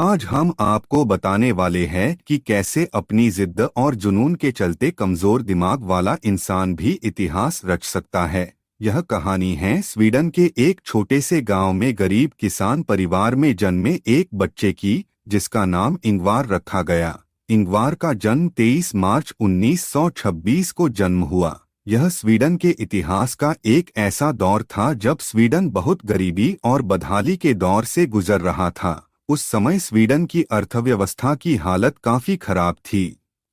आज हम आपको बताने वाले हैं कि कैसे अपनी जिद और जुनून के चलते कमजोर दिमाग वाला इंसान भी इतिहास रच सकता है। यह कहानी है स्वीडन के एक छोटे से गांव में गरीब किसान परिवार में जन्मे एक बच्चे की, जिसका नाम इंगवार रखा गया। इंगवार का जन्म 23 मार्च 1926 को जन्म हुआ। यह स्वीडन के इतिहास का एक ऐसा दौर था जब स्वीडन बहुत गरीबी और बदहाली के दौर से गुजर रहा था। उस समय स्वीडन की अर्थव्यवस्था की हालत काफी खराब थी।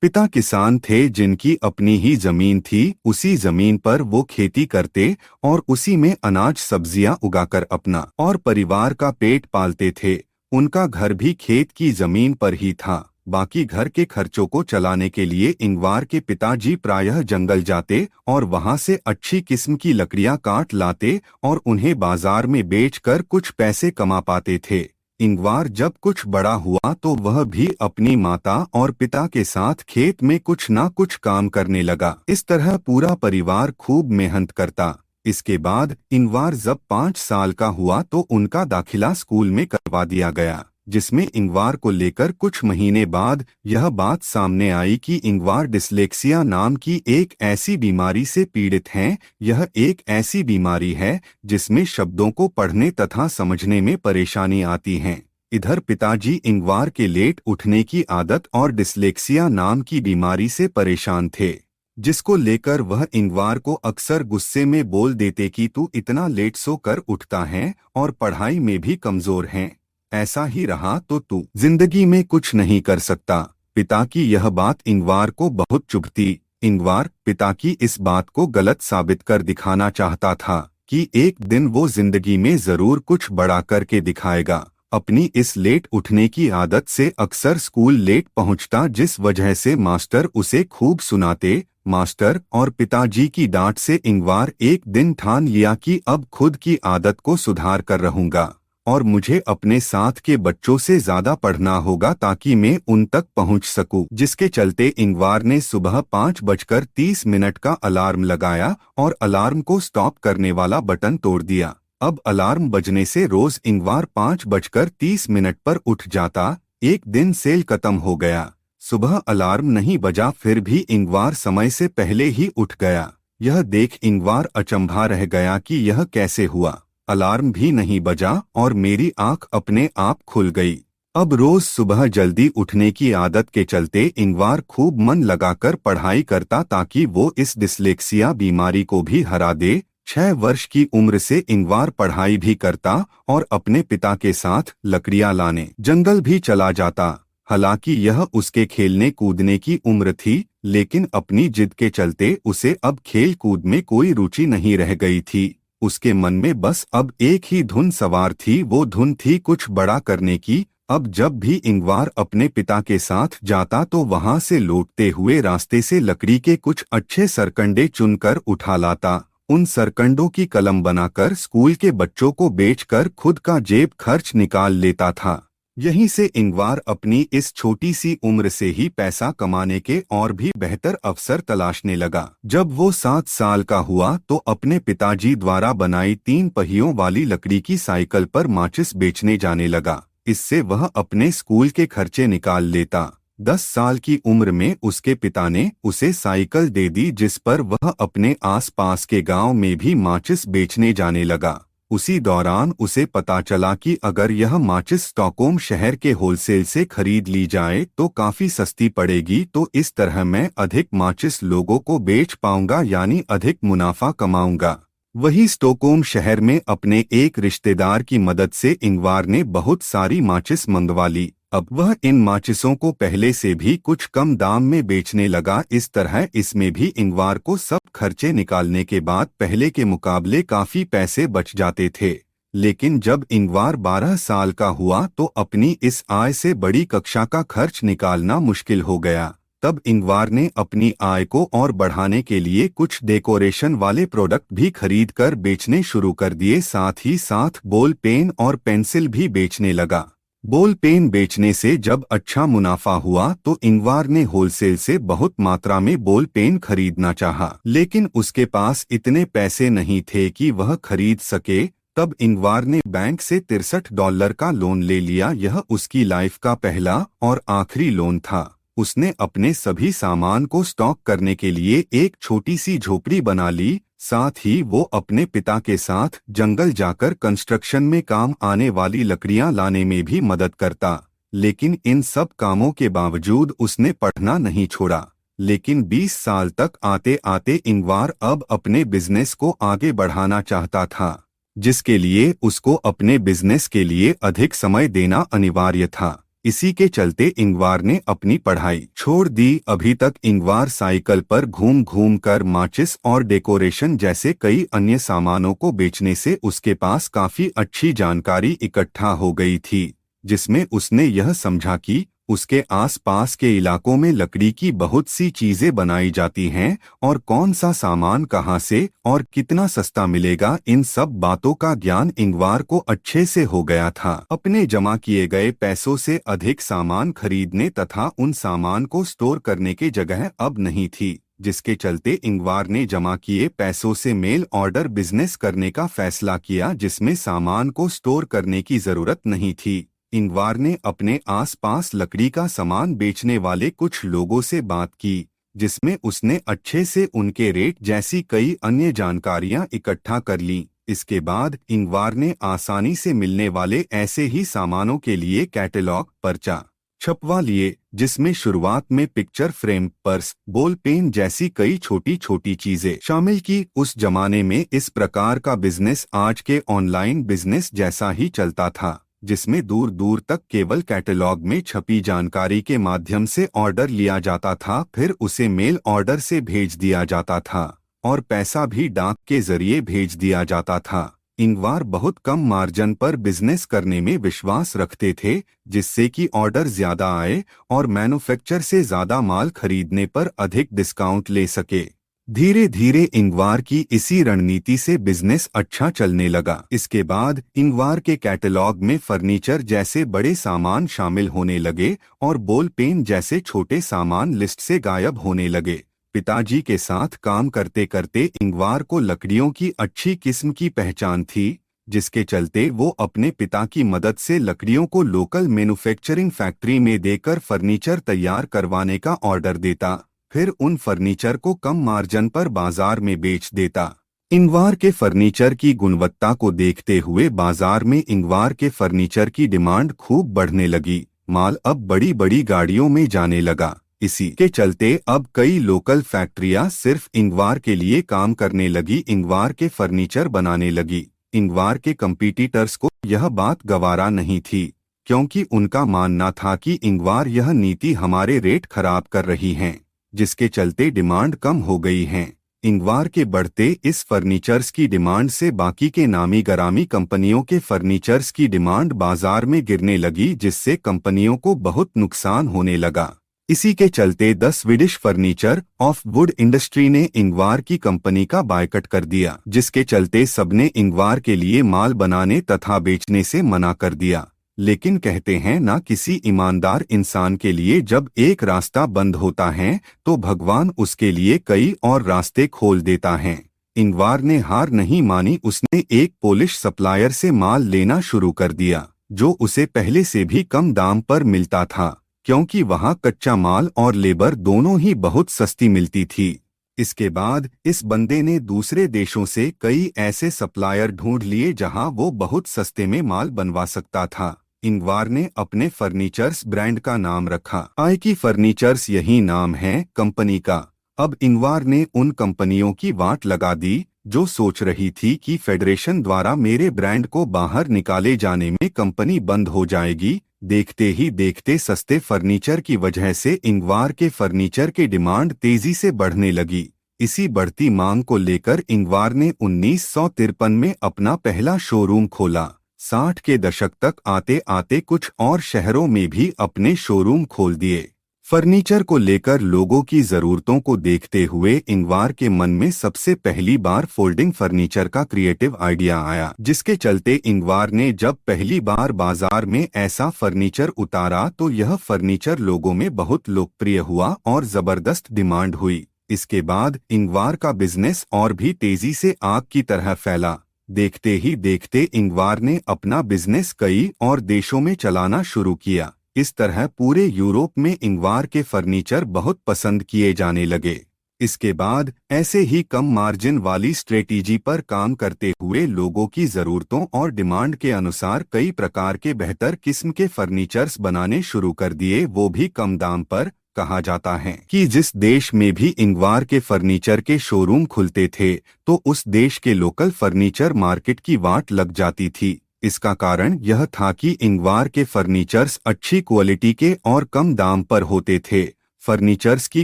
पिता किसान थे जिनकी अपनी ही जमीन थी। उसी जमीन पर वो खेती करते और उसी में अनाज सब्जियां उगाकर अपना और परिवार का पेट पालते थे। उनका घर भी खेत की जमीन पर ही था। बाकी घर के खर्चों को चलाने के लिए इंगवार के पिताजी प्रायः जंगल जाते और वहां से अच्छी किस्म की लकड़ियां काट लाते और उन्हें बाजार में बेचकर कुछ पैसे कमा पाते थे। इंगवार जब कुछ बड़ा हुआ तो वह भी अपनी माता और पिता के साथ खेत में कुछ ना कुछ काम करने लगा। इस तरह पूरा परिवार खूब मेहनत करता। इसके बाद इंगवार जब 5 साल का हुआ तो उनका दाखिला स्कूल में करवा दिया गया, जिसमें इंगवार को लेकर कुछ महीने बाद यह बात सामने आई कि इंगवार डिस्लेक्सिया नाम की एक ऐसी बीमारी से पीड़ित हैं। यह एक ऐसी बीमारी है जिसमें शब्दों को पढ़ने तथा समझने में परेशानी आती है। इधर पिताजी इंगवार के लेट उठने की आदत और डिस्लेक्सिया नाम की बीमारी से परेशान थे, जिसको लेकर वह इंगवार को अक्सर गुस्से में बोल देते कि तू इतना लेट सो कर उठता है और पढ़ाई में भी कमजोर है। ऐसा ही रहा तो तू जिंदगी में कुछ नहीं कर सकता। पिता की यह बात इंगवार को बहुत चुभती। इंगवार पिता की इस बात को गलत साबित कर दिखाना चाहता था कि एक दिन वो जिंदगी में जरूर कुछ बड़ा करके दिखाएगा। अपनी इस लेट उठने की आदत से अक्सर स्कूल लेट पहुंचता, जिस वजह से मास्टर उसे खूब सुनाते। मास्टर और पिताजी की डांट से इंगवार एक दिन ठान लिया कि अब खुद की आदत को सुधार कर रहूंगा और मुझे अपने साथ के बच्चों से ज्यादा पढ़ना होगा ताकि मैं उन तक पहुंच सकूं। जिसके चलते इंगवार ने सुबह 5:30 का अलार्म लगाया और अलार्म को स्टॉप करने वाला बटन तोड़ दिया। अब अलार्म बजने से रोज इंगवार 5:30 पर उठ जाता। एक दिन सेल खत्म हो गया। सुबह अलार्म नहीं बजा, फिर भी इंगवार समय से पहले ही उठ गया। यह देख इंगवार अचंभा रह गया कि यह कैसे हुआ। अलार्म भी नहीं बजा और मेरी आंख अपने आप खुल गई। अब रोज सुबह जल्दी उठने की आदत के चलते इंगवार खूब मन लगाकर पढ़ाई करता ताकि वो इस डिस्लेक्सिया बीमारी को भी हरा दे। 6 वर्ष की उम्र से इंगवार पढ़ाई भी करता और अपने पिता के साथ लकड़ियां लाने जंगल भी चला जाता। हालांकि यह उसके खेलने कूदने की उम्र थी, लेकिन अपनी जिद के चलते उसे अब खेल कूद में कोई रुचि नहीं रह गई थी। उसके मन में बस अब एक ही धुन सवार थी, वो धुन थी कुछ बड़ा करने की। अब जब भी इंगवार अपने पिता के साथ जाता तो वहां से लौटते हुए रास्ते से लकड़ी के कुछ अच्छे सरकंडे चुनकर उठा लाता। उन सरकंडों की कलम बनाकर स्कूल के बच्चों को बेचकर खुद का जेब खर्च निकाल लेता था। यहीं से इंगवार अपनी इस छोटी सी उम्र से ही पैसा कमाने के और भी बेहतर अवसर तलाशने लगा। जब वो 7 साल का हुआ तो अपने पिताजी द्वारा बनाई 3 पहियों वाली लकड़ी की साइकिल पर माचिस बेचने जाने लगा। इससे वह अपने स्कूल के खर्चे निकाल लेता। 10 साल की उम्र में उसके पिता ने उसे साइकिल दे दी, जिस पर वह अपने आसपास के गांव में भी माचिस बेचने जाने लगा। उसी दौरान उसे पता चला कि अगर यह माचिस स्टॉकहोम शहर के होलसेल से खरीद ली जाए तो काफी सस्ती पड़ेगी, तो इस तरह मैं अधिक माचिस लोगों को बेच पाऊंगा, यानी अधिक मुनाफा कमाऊंगा। वही स्टॉकहोम शहर में अपने एक रिश्तेदार की मदद से इंगवार ने बहुत सारी माचिस मंगवा ली। अब वह इन माचिसों को पहले से भी कुछ कम दाम में बेचने लगा। इस तरह इसमें भी इंगवार को सब खर्चे निकालने के बाद पहले के मुकाबले काफी पैसे बच जाते थे। लेकिन जब इंगवार 12 साल का हुआ तो अपनी इस आय से बड़ी कक्षा का खर्च निकालना मुश्किल हो गया। तब इंगवार ने अपनी आय को और बढ़ाने के लिए कुछ डेकोरेशन वाले प्रोडक्ट भी खरीद कर बेचने शुरू कर दिए। साथ ही साथ बॉल पेन और पेंसिल भी बेचने लगा। बॉल पेन बेचने से जब अच्छा मुनाफा हुआ तो इंगवार ने होलसेल से बहुत मात्रा में बॉल पेन खरीदना चाहा, लेकिन उसके पास इतने पैसे नहीं थे कि वह खरीद सके। तब इंगवार ने बैंक से $63 का लोन ले लिया। यह उसकी लाइफ का पहला और आखिरी लोन था। उसने अपने सभी सामान को स्टॉक करने के लिए एक छोटी सी झोपड़ी बना ली। साथ ही वो अपने पिता के साथ जंगल जाकर कंस्ट्रक्शन में काम आने वाली लकड़ियां लाने में भी मदद करता। लेकिन इन सब कामों के बावजूद उसने पढ़ना नहीं छोड़ा। लेकिन 20 साल तक आते आते इंगवार अब अपने बिजनेस को आगे बढ़ाना चाहता था, जिसके लिए उसको अपने बिजनेस के लिए अधिक समय देना अनिवार्य था। इसी के चलते इंगवार ने अपनी पढ़ाई छोड़ दी। अभी तक इंगवार साइकिल पर घूम घूम कर माचिस और डेकोरेशन जैसे कई अन्य सामानों को बेचने से उसके पास काफी अच्छी जानकारी इकट्ठा हो गई थी, जिसमें उसने यह समझा कि उसके आसपास के इलाकों में लकड़ी की बहुत सी चीजें बनाई जाती हैं और कौन सा सामान कहाँ से और कितना सस्ता मिलेगा, इन सब बातों का ज्ञान इंगवार को अच्छे से हो गया था। अपने जमा किए गए पैसों से अधिक सामान खरीदने तथा उन सामान को स्टोर करने की जगह अब नहीं थी, जिसके चलते इंगवार ने जमा किए पैसों से मेल ऑर्डर बिजनेस करने का फैसला किया, जिसमें सामान को स्टोर करने की जरूरत नहीं थी। इंगवार ने अपने आसपास लकड़ी का सामान बेचने वाले कुछ लोगों से बात की, जिसमें उसने अच्छे से उनके रेट जैसी कई अन्य जानकारियां इकट्ठा कर लीं। इसके बाद इंगवार ने आसानी से मिलने वाले ऐसे ही सामानों के लिए कैटलॉग पर्चा छपवा लिए, जिसमें शुरुआत में picture frame, purse, ball pen जैसी कई छोटी छोटी चीजें शामिल की। उस जमाने में इस प्रकार का बिजनेस आज के ऑनलाइन बिजनेस जैसा ही चलता था, जिसमें दूर दूर तक केवल कैटलॉग में छपी जानकारी के माध्यम से ऑर्डर लिया जाता था, फिर उसे मेल ऑर्डर से भेज दिया जाता था और पैसा भी डाक के जरिए भेज दिया जाता था। इंगवार बहुत कम मार्जिन पर बिजनेस करने में विश्वास रखते थे, जिससे कि ऑर्डर ज्यादा आए और मैन्युफैक्चर से ज्यादा माल खरीदने पर अधिक डिस्काउंट ले सके। धीरे धीरे इंगवार की इसी रणनीति से बिजनेस अच्छा चलने लगा। इसके बाद इंगवार के कैटलॉग में फर्नीचर जैसे बड़े सामान शामिल होने लगे और बॉल पेन जैसे छोटे सामान लिस्ट से गायब होने लगे। पिताजी के साथ काम करते करते इंगवार को लकड़ियों की अच्छी किस्म की पहचान थी, जिसके चलते वो अपने पिता की मदद से लकड़ियों को लोकल मैन्युफैक्चरिंग फैक्ट्री में देकर फर्नीचर तैयार करवाने का ऑर्डर देता, फिर उन फर्नीचर को कम मार्जिन पर बाजार में बेच देता। इंगवार के फर्नीचर की गुणवत्ता को देखते हुए बाजार में इंगवार के फर्नीचर की डिमांड खूब बढ़ने लगी। माल अब बड़ी बड़ी गाड़ियों में जाने लगा। इसी के चलते अब कई लोकल फैक्ट्रियां सिर्फ इंगवार के लिए काम करने लगी, इंगवार के फर्नीचर बनाने लगी। इंगवार के कंपीटिटर्स को यह बात गवारा नहीं थी, क्योंकि उनका मानना था कि इंगवार यह नीति हमारे रेट खराब कर रही हैं, जिसके चलते डिमांड कम हो गई है। इंगवार के बढ़ते इस फर्नीचर्स की डिमांड से बाकी के नामी गरामी कंपनियों के फर्नीचर्स की डिमांड बाजार में गिरने लगी, जिससे कंपनियों को बहुत नुकसान होने लगा। इसी के चलते the Swedish furniture of would industry ने इंगवार की कंपनी का बायकॉट कर दिया, जिसके चलते सबने इंगवार के लिए माल बनाने तथा बेचने से मना कर दिया। लेकिन कहते हैं ना, किसी ईमानदार इंसान के लिए जब एक रास्ता बंद होता है तो भगवान उसके लिए कई और रास्ते खोल देता है। इंगवार ने हार नहीं मानी, उसने एक पोलिश सप्लायर से माल लेना शुरू कर दिया, जो उसे पहले से भी कम दाम पर मिलता था, क्योंकि वहां कच्चा माल और लेबर दोनों ही बहुत सस्ती मिलती थी। इसके बाद इस बंदे ने दूसरे देशों से कई ऐसे सप्लायर ढूंढ लिए जहां वो बहुत सस्ते में माल बनवा सकता था। इंगवार ने अपने फर्नीचर्स ब्रांड का नाम रखा, आईकी फर्नीचर्स यही नाम है कंपनी का। अब इंगवार ने उन कंपनियों की वाट लगा दी जो सोच रही थी कि फेडरेशन द्वारा मेरे ब्रांड को बाहर निकाले जाने में कंपनी बंद हो जाएगी। देखते ही देखते सस्ते फर्नीचर की वजह से इंगवार के फर्नीचर की डिमांड तेजी से बढ़ने लगी। इसी बढ़ती मांग को लेकर इंगवार ने 1953 में अपना पहला शोरूम खोला। 60 के दशक तक आते आते कुछ और शहरों में भी अपने शोरूम खोल दिए। फर्नीचर को लेकर लोगों की जरूरतों को देखते हुए इंगवार के मन में सबसे पहली बार फोल्डिंग फर्नीचर का क्रिएटिव आइडिया आया, जिसके चलते इंगवार ने जब पहली बार बाजार में ऐसा फर्नीचर उतारा तो यह फर्नीचर लोगों में बहुत लोकप्रिय हुआ और जबरदस्त डिमांड हुई। इसके बाद इंगवार का बिजनेस और भी तेजी से आग की तरह फैला। देखते ही देखते इंगवार ने अपना बिजनेस कई और देशों में चलाना शुरू किया। इस तरह पूरे यूरोप में इंगवार के फर्नीचर बहुत पसंद किए जाने लगे। इसके बाद ऐसे ही कम मार्जिन वाली स्ट्रेटेजी पर काम करते हुए लोगों की ज़रूरतों और डिमांड के अनुसार कई प्रकार के बेहतर किस्म के फर्नीचर्स बनाने शुरू कर दिए, वो भी कम दाम पर। कहा जाता है कि जिस देश में भी इंगवार के फर्नीचर के शोरूम खुलते थे तो उस देश के लोकल फर्नीचर मार्केट की वाट लग जाती थी। इसका कारण यह था कि इंगवार के फर्नीचर्स अच्छी क्वालिटी के और कम दाम पर होते थे। फर्नीचर्स की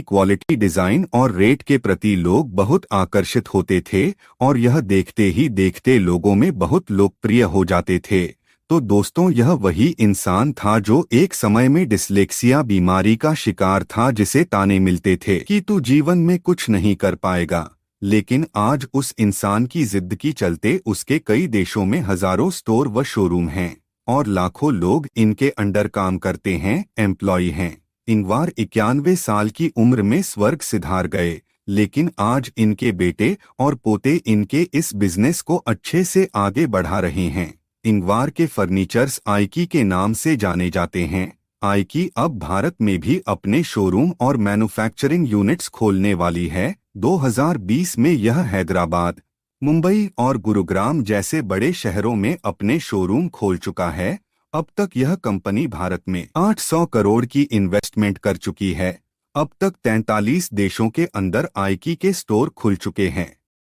क्वालिटी, डिजाइन और रेट के प्रति लोग बहुत आकर्षित होते थे और यह देखते ही देखते लोगों में बहुत लोकप्रिय हो जाते थे। तो दोस्तों, यह वही इंसान था जो एक समय में डिसलेक्सिया बीमारी का शिकार था, जिसे ताने मिलते थे कि तू जीवन में कुछ नहीं कर पाएगा। लेकिन आज उस इंसान की जिद की चलते उसके कई देशों में हजारों स्टोर व शोरूम हैं और लाखों लोग इनके अंडर काम करते हैं, एम्प्लॉय हैं। इंगवार 91 साल की उम्र में स्वर्ग सिधार गए, लेकिन आज इनके बेटे और पोते इनके इस बिजनेस को अच्छे से आगे बढ़ा रहे हैं। इंगवार के फर्नीचर्स आइकी के नाम से जाने जाते हैं। आइकी अब भारत में भी अपने शोरूम और मैन्युफैक्चरिंग यूनिट्स खोलने वाली है। 2020 में यह हैदराबाद, मुंबई और गुरुग्राम जैसे बड़े शहरों में अपने शोरूम खोल चुका है। अब तक यह कंपनी भारत में 800 करोड़ की इन्वेस्टमेंट कर चुकी है। अब तक 43 देशों के अंदर आइकी के स्टोर खुल चुके हैं।